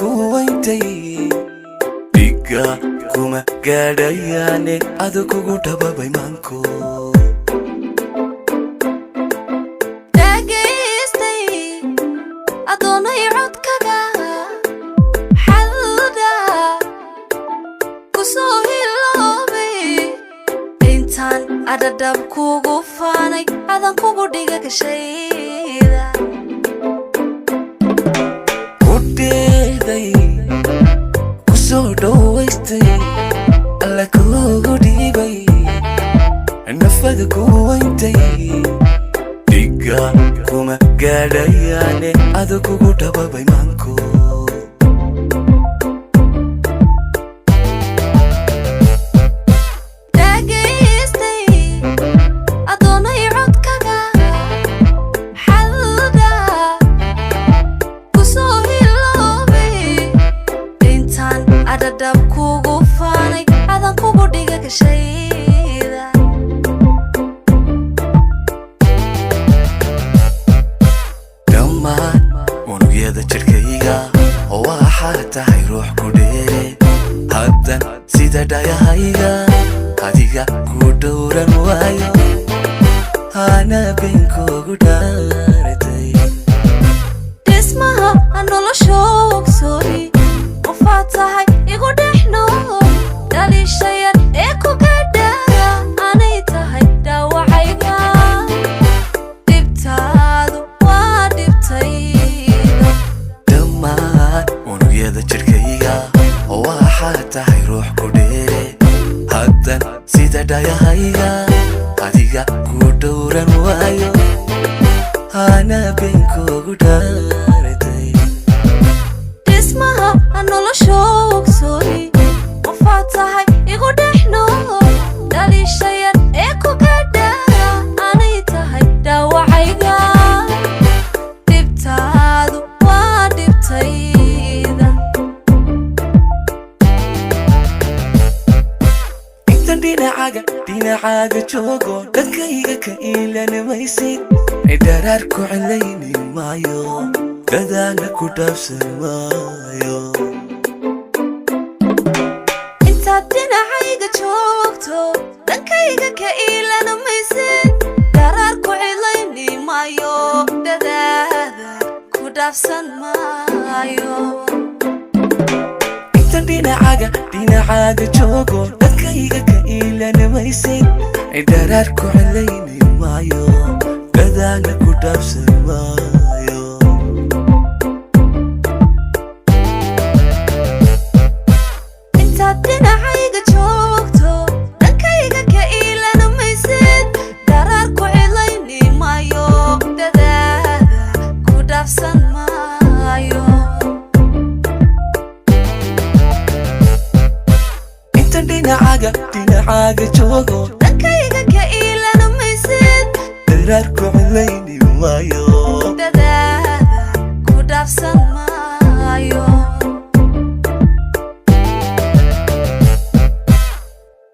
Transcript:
kuwaintay Diga kuma gadayane adu kugu dababay manko Dagaystay adonay codkaga xalda kusoo hiloobay intaan adadab kugu faanay adan kugu dhiga gashayda kusoo dhawaystay alla kugu dhiibay nafada kuwaintay Diga kuma gadayane adu kugu dababay manko adadab kugu faanay adan kugu dhiga gashayda dhammaan unugyada jirkayga waxaa tahay ruux ku dheere haddan sida dhayahayga adiga ku dhowran waayo hana beenkoogu dhaaratay dhismaha nolosha ogsooni tahay igu dhexno dhalishaya ee ku gadhaya anay tahay dhaawacayga dhibtaadu waa dhibtayda dhammaan unugyada jirkayga waxaa tahay ruux ku dheere haddan sida dhayahayga adiga ku dhowran waayo hana beenkoogu dhaaratay dhismaha nolosha ogsooni qofaa tahay igu dhexno dhalishaya ee ku gadhaya anay tahay dhaawacayga dhibtaadu waa dhibtayda intan dhinacaaga joogo dhankayga ka iilanamaysid dharaar ku celayni maayo dadaala ku dhaafsan maayo intaad dhinacayga joogto dhankayga ka iilanamaysid daraar ku celayni maayo dadaala ku dhaafsan maayo intan dhinacaaga joogo dhankayga ka iilanamaysid daraar ku celayni maayo dadaala ku dhaafsan maayo dhinacayga joogto dhankayga ka iilanamaysid daraar ku celayni maayo dadaala ku dhaafsan maayo intan dhinacaaga joogo